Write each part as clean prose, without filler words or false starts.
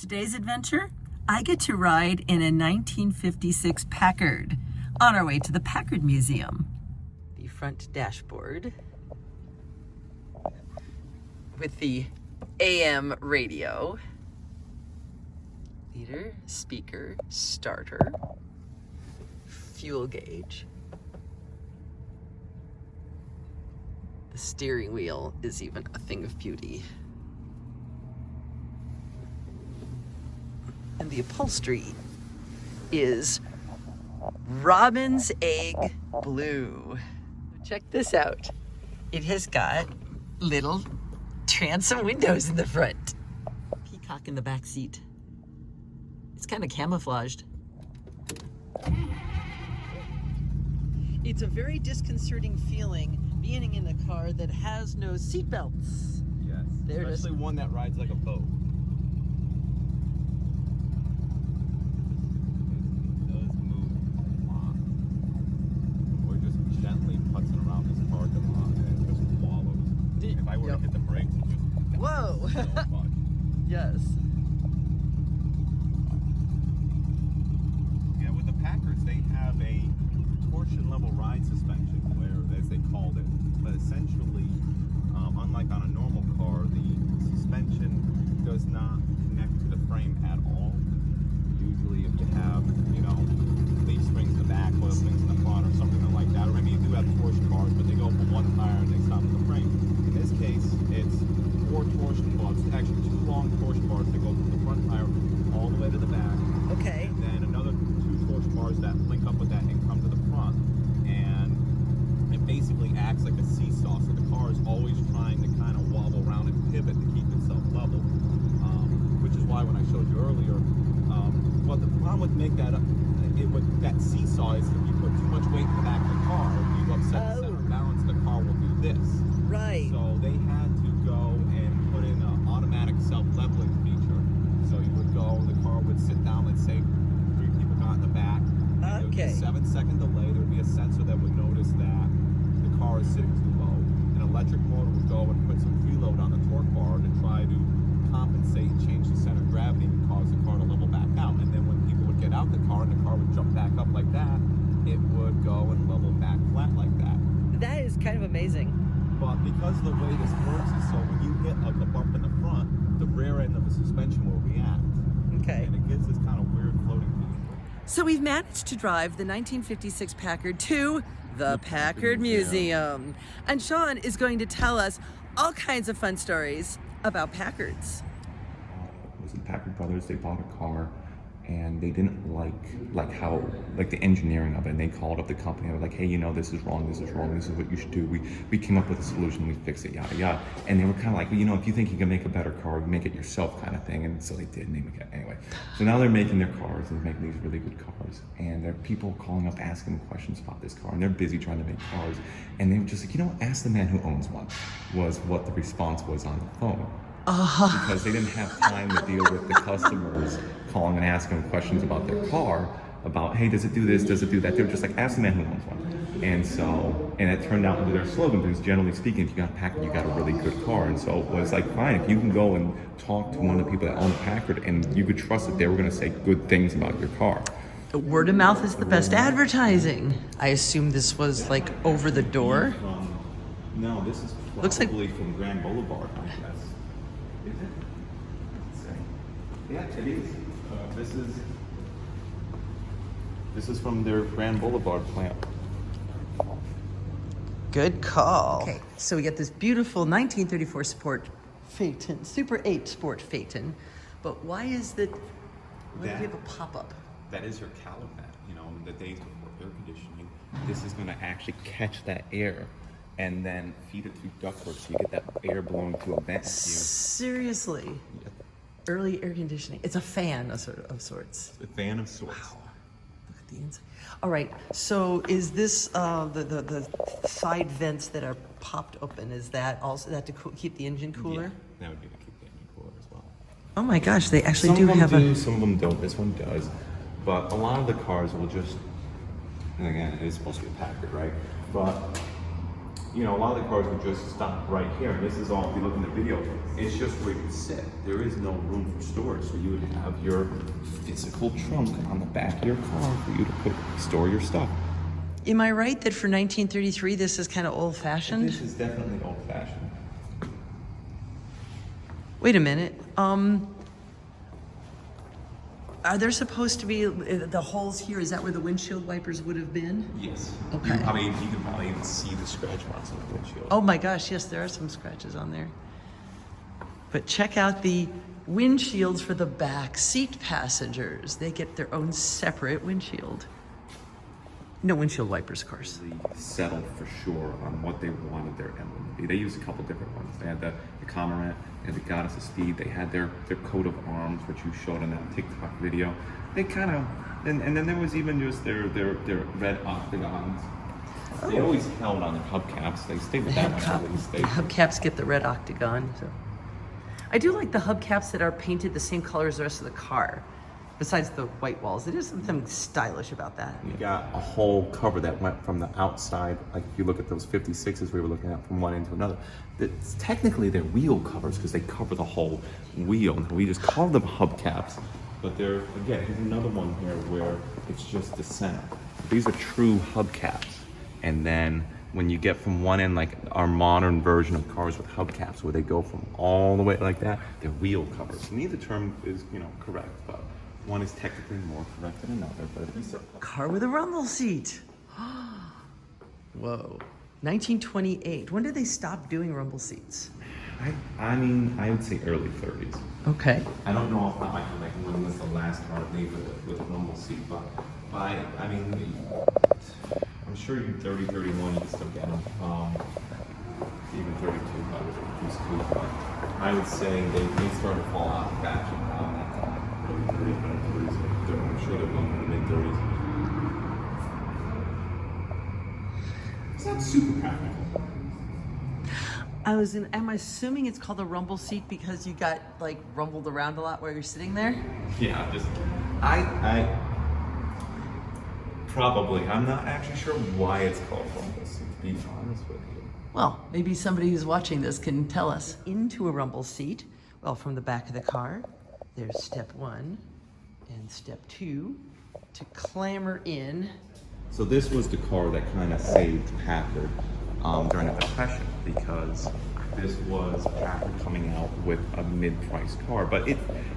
today's adventure, I get to ride in a 1956 Packard on our way to the Packard Museum. The front dashboard with the AM radio, leader, speaker, starter, fuel gauge. The steering wheel is even a thing of beauty. And the upholstery is robin's egg blue. Check this out. It has got little transom windows in the front. Peacock in the back seat. It's kind of camouflaged. It's a very disconcerting feeling being in a car that has no seatbelts. Yes, especially one that rides like a boat. Gently putzing around this parking lot and it just wallows. If I were to hit the brakes, it just whoa. So much. Yes. Yeah, with the Packards, they have a torsion level ride suspension, where, as they called it, but essentially, unlike on a normal car, the suspension does not connect to the frame at all. Usually, if you have, leaf springs in the back, coil springs in the front, or something like that, or maybe you do have torsion bars, but they go from one tire and they stop at the frame. In this case, it's 4 torsion bars, actually 2 long torsion bars that go from the front tire all the way to the back. Okay. And then another 2 torsion bars that link up with that and come to the front. And it basically acts like a seesaw, so the car is always trying to kind of wobble around and pivot to keep itself level. Which is why when I showed you earlier, well, the problem with make that that seesaw is if you put too much weight in the back of the car, you upset the center of balance, the car will do this. Right. So they had to go and put in an automatic self-leveling feature. So you would go, the car would sit down, let's say 3 people got in the back. There would be a 7-second delay. There would be a sensor that would notice that the car is sitting too low. An electric motor would go and put some preload on the torque bar to try to compensate and change the center of gravity and cause the car to level back out. And then when people would get out the car and the car would jump back up like that, it would go and level back flat like that. That is kind of amazing. But because the way this works is so when you hit a bump in the front, the rear end of the suspension will react. Okay. And it gives this kind of weird floating feeling. So we've managed to drive the 1956 Packard to the Packard Museum. And Sean is going to tell us all kinds of fun stories about Packards. It was the Packard brothers. They bought a car and they didn't like how the engineering of it, and they called up the company. They were like, hey, this is wrong, this is wrong, this is what you should do. We came up with a solution, we fixed it, yada yada. And they were kind of like, if you think you can make a better car, make it yourself, kind of thing. And so they did, and they make it anyway. So now they're making their cars and making these really good cars, and there are people calling up asking them questions about this car, and they're busy trying to make cars. And they were just like, ask the man who owns one, was what the response was on the phone. Because they didn't have time to deal with the customers calling and asking questions about their car, about, hey, does it do this, does it do that? They were just like, ask the man who owns one. And it turned out into their slogan, because generally speaking, if you got a Packard, you got a really good car. And so it was like, fine, if you can go and talk to one of the people that own a Packard and you could trust that they were going to say good things about your car. The word of mouth is the best advertising. I assume this was like over the door. No, this is probably looks like from Grand Boulevard, I guess. Is it? Let's see. Yeah, it is. This is from their Grand Boulevard plant. Good call. Okay, so we get this beautiful 1934 Sport Phaeton, Super 8 Sport Phaeton. But why do we have a pop-up? That is your calamat, the days before air conditioning. This is going to actually catch that air and then feed it through ductwork so you get that air blowing through a vent. Seriously? Yep. Early air conditioning. It's a fan of sorts. A fan of sorts. Wow. Look at the inside. All right, so is this the side vents that are popped open, is that also that to keep the engine cooler? Yeah, that would be to keep the engine cooler as well. Oh my gosh, they actually some do have some of them don't. This one does. But a lot of the cars will just, and again, it is supposed to be a Packard, right? But you know, a lot of the cars would just stop right here. And this is all, if you look in the video, it's just where you sit. There is no room for storage. So you would have your physical trunk on the back of your car for you to store your stuff. Am I right that for 1933, this is kind of old-fashioned? This is definitely old-fashioned. Wait a minute. Are there supposed to be the holes here? Is that where the windshield wipers would have been? Yes. Okay. You can probably even see the scratch marks on the windshield. Oh my gosh, yes, there are some scratches on there. But check out the windshields for the back seat passengers. They get their own separate windshield. No windshield wipers, of course. They settled for sure on what they wanted their emblem to be. They used a couple different ones. They had the Cormorant, they had the Goddess of Speed, they had their coat of arms, which you showed in that TikTok video. They kind of, and then there was even just their red octagons. Oh. They always held on their hubcaps. They stayed with that one at least. The hubcaps get the red octagon. So. I do like the hubcaps that are painted the same color as the rest of the car. Besides the white walls, there is something stylish about that. You got a whole cover that went from the outside, like if you look at those 56s we were looking at from one end to another, it's technically they're wheel covers because they cover the whole wheel. We just call them hubcaps, but they're, again, here's another one here where it's just the center. These are true hubcaps. And then when you get from one end, like our modern version of cars with hubcaps, where they go from all the way like that, they're wheel covers. Neither term is, correct, but one is technically more correct than another, but if you said car with a rumble seat. Whoa. 1928. When did they stop doing rumble seats? I mean, I would say early 30s. Okay. I don't know off the top of my head, like when was the last car made with a rumble seat, but I mean, I'm sure you 30, 31, you can still get them. Even 32, but it's cool. But I would say they started to fall out of fashion around that time. I'm sure they're going in the mid-30s. It's not super practical. I'm assuming it's called a rumble seat because you got like rumbled around a lot while you're sitting there? Yeah, I probably, I'm not actually sure why it's called rumble seat, to be honest with you. Well, maybe somebody who's watching this can tell us. Into a rumble seat, well, from the back of the car, there's step 1 and step 2 to clamber in. So this was the car that kind of saved Packard during the Depression, because this was Packard coming out with a mid-priced car. But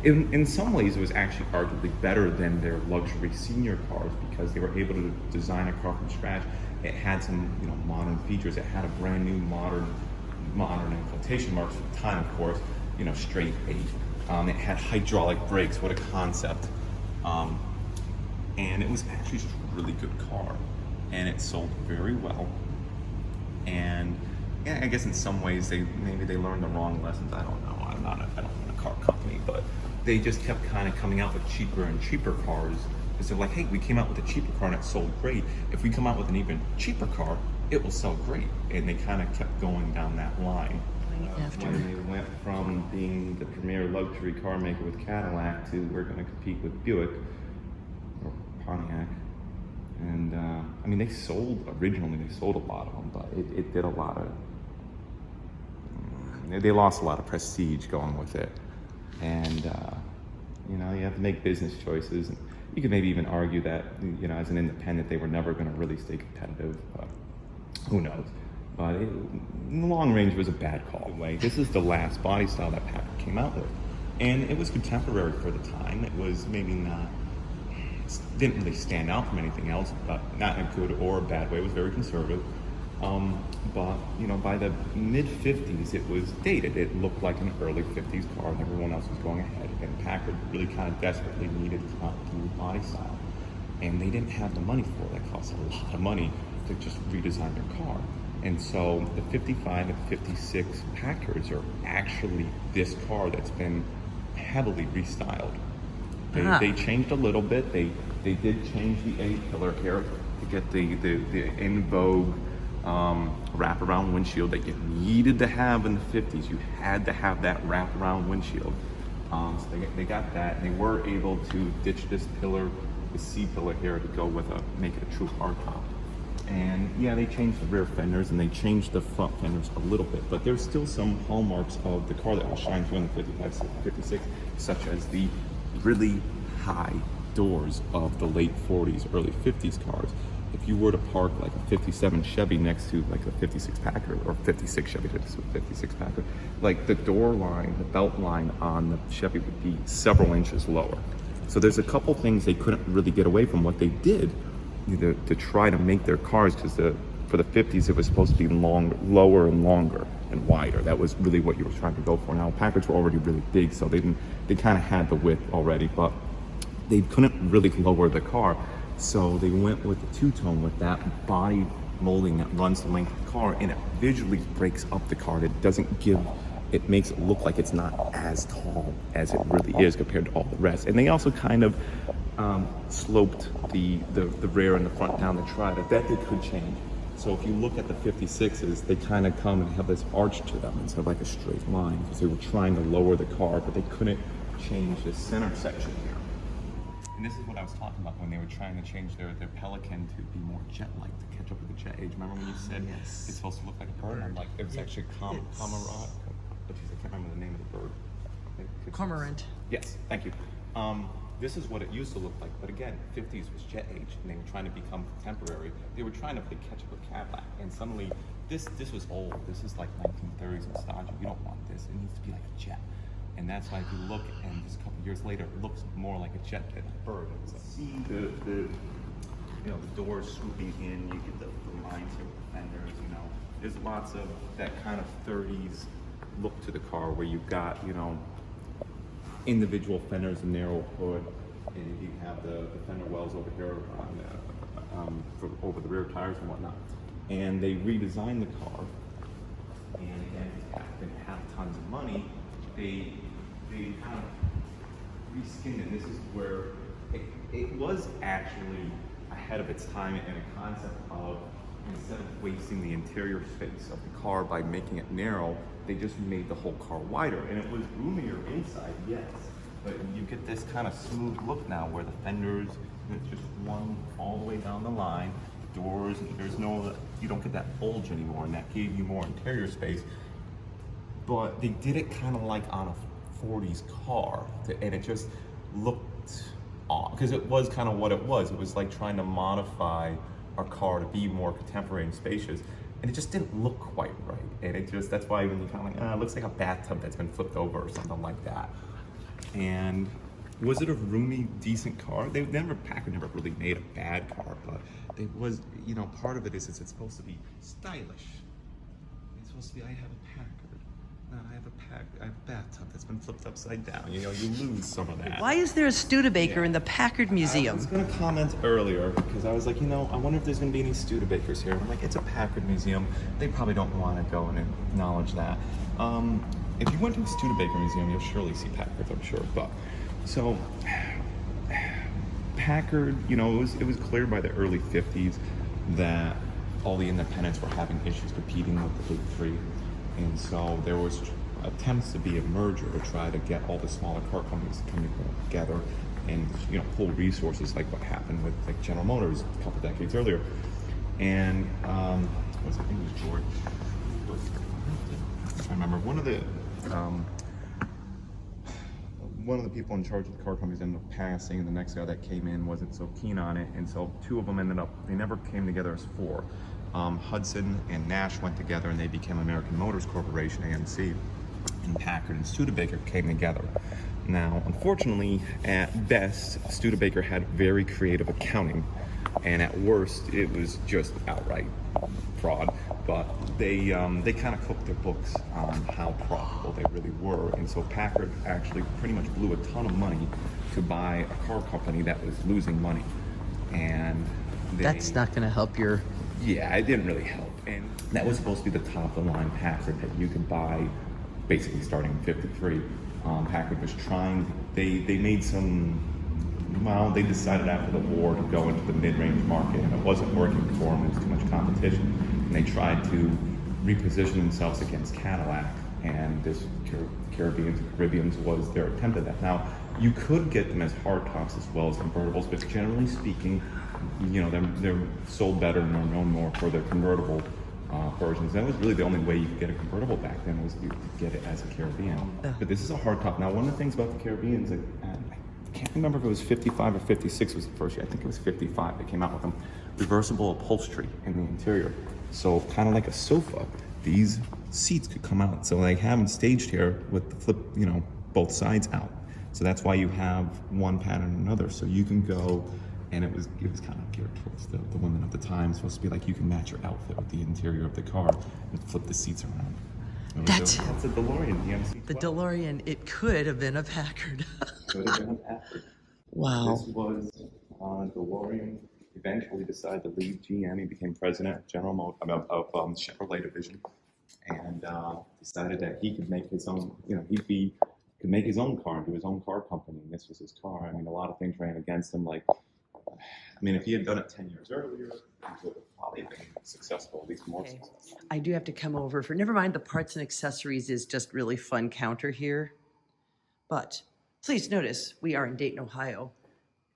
in some ways, it was actually arguably better than their luxury senior cars because they were able to design a car from scratch. It had some modern features. It had a brand new modern in quotation marks at the time, of course, straight 8. It had hydraulic brakes. What a concept. And it was actually just a really good car. And it sold very well. And yeah, I guess in some ways maybe they learned the wrong lessons. I don't know. I don't run a car company, but they just kept kind of coming out with cheaper and cheaper cars. Because they're like, hey, we came out with a cheaper car and it sold great. If we come out with an even cheaper car, it will sell great. And they kind of kept going down that line. When they went from being the premier luxury car maker with Cadillac to we're going to compete with Buick or Pontiac. And I mean, originally they sold a lot of them, but it did a lot of, they lost a lot of prestige going with it. And, you have to make business choices. And you could maybe even argue that, as an independent, they were never going to really stay competitive. Who knows? But in the long range, it was a bad call. This is the last body style that Packard came out with. And it was contemporary for the time. It was maybe not, didn't really stand out from anything else, but not in a good or a bad way. It was very conservative. But, by the mid-50s, it was dated. It looked like an early 50s car, and everyone else was going ahead. And Packard really kind of desperately needed to do body style. And they didn't have the money for it. It cost a lot of money to just redesign their car. And so the 55 and 56 Packards are actually this car that's been heavily restyled. They changed a little bit. They did change the A-pillar here to get the in vogue wraparound windshield that you needed to have in the 50s. You had to have that wraparound windshield. So they got that, and they were able to ditch this pillar, the C pillar here, to go with make it a true hardtop. And yeah, they changed the rear fenders and they changed the front fenders a little bit, but there's still some hallmarks of the car that will shine through in the 55, 56, such as the really high doors of the late 40s, early 50s cars. If you were to park like a 57 Chevy next to like a 56 Packard, or 56 Chevy, 56 Packard, like the door line, the belt line on the Chevy would be several inches lower. So there's a couple things they couldn't really get away from what they did to try to make their cars, because for the 50s it was supposed to be lower and longer and wider. That was really what you were trying to go for. Now Packards were already really big, so they kind of had the width already, but they couldn't really lower the car. So they went with the two-tone with that body molding that runs the length of the car, and it visually breaks up the car. It makes it look like it's not as tall as it really is compared to all the rest. And they also kind of sloped the rear and the front down to try that they could change. So if you look at the 56s, they kind of come and have this arch to them instead of like a straight line, because they were trying to lower the car, but they couldn't change the center section here. And this is what I was talking about when they were trying to change their Pelican to be more jet-like, to catch up with the jet age. Remember when you said yes, it's supposed to look like a bird? I'm like, it was actually Camarade. I can't remember the name of the bird. Cormorant. Yes, thank you. This is what it used to look like, but again, 50s was jet age, and they were trying to become contemporary. They were trying to play catch up with Cadillac, and suddenly this was old. This is like 1930s nostalgia. You don't want this. It needs to be like a jet. And that's why if you look, and just a couple years later, it looks more like a jet than a bird. It's like, see the doors swooping in. You get the lines here with the fenders. There's lots of that kind of 30s look to the car where you've got individual fenders, and narrow hood, and you have the fender wells over here over the rear tires and whatnot. And they redesigned the car, and again, didn't have tons of money. They kind of reskinned it. This is where it was actually ahead of its time in a concept of, instead of wasting the interior space of the car by making it narrow, they just made the whole car wider, and it was roomier inside, yes, but you get this kind of smooth look now where the fenders, it's just one all the way down the line, doors, you don't get that bulge anymore, and that gave you more interior space. But they did it kind of like on a 40s car, and it just looked odd, because it was kind of what it was. It was like trying to modify our car to be more contemporary and spacious, and it just didn't look quite right. And that's why when you kind of like, it looks like a bathtub that's been flipped over or something like that. And was it a roomy, decent car? Packard never really made a bad car, but it was, part of it is it's supposed to be stylish. It's supposed to be, I have a Packard. No, I have a bathtub that's been flipped upside down. You lose some of that. Why is there a Studebaker in the Packard Museum? I was going to comment earlier because I was like, I wonder if there's going to be any Studebakers here. I'm like, it's a Packard museum. They probably don't want to go and acknowledge that. If you went to a Studebaker museum, you'll surely see Packards, I'm sure. But so Packard, it was clear by the early 50s that all the independents were having issues competing with the big three. And so there was attempts to be a merger to try to get all the smaller car companies coming together and pull resources, like what happened with like General Motors a couple decades earlier. And I think it was George. I remember one of the people in charge of the car companies ended up passing, and the next guy that came in wasn't so keen on it, and so two of them they never came together as four. Hudson and Nash went together and they became American Motors Corporation, AMC, and Packard and Studebaker came together. Now, unfortunately, at best, Studebaker had very creative accounting, and at worst, it was just outright fraud. But they kind of cooked their books on how profitable they really were, and so Packard actually pretty much blew a ton of money to buy a car company that was losing money, and that's not going to help your. Yeah, it didn't really help, and that was supposed to be the top of the line Packard that you could buy, basically starting in '53. Packard was trying. They made some. Well, they decided after the war to go into the mid-range market, and it wasn't working for them. There was too much competition, and they tried to reposition themselves against Cadillac, and this Caribbeans was their attempt at that. Now, You could get them as hardtops as well as convertibles, but generally speaking, you know, they're sold better and are known more for their convertible versions. That was really the only way you could get a convertible back then, was to get it as a Caribbean. But this is a hardtop. Now, one of the things about the Caribbeans, I can't remember if it was 55 or 56 was the first year. I think it was 55 that came out with them. Reversible upholstery in the interior. So kind of like a sofa, these seats could come out. So they have them staged here with the flip, you know, both sides out. So that's why you have one pattern and another. So you can go, and it was kind of geared towards the women of the time. It's supposed to be like you can match your outfit with the interior of the car and flip the seats around. That's a DeLorean, the MC-12. The DeLorean, it could have been a Packard. Could have been a Packard. Wow. This was DeLorean. Eventually decided to leave GM. He became president of Chevrolet division, and decided that he could make his own. You know, could make his own car and do his own car company. And this was his car. I mean, a lot of things ran against him. Like, I mean, if he had done it 10 years earlier, he would have probably been successful, at least more successful. I do have to come over for, never mind the parts and accessories is just really fun counter here. But please notice we are in Dayton, Ohio.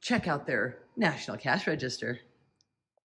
Check out their National Cash Register.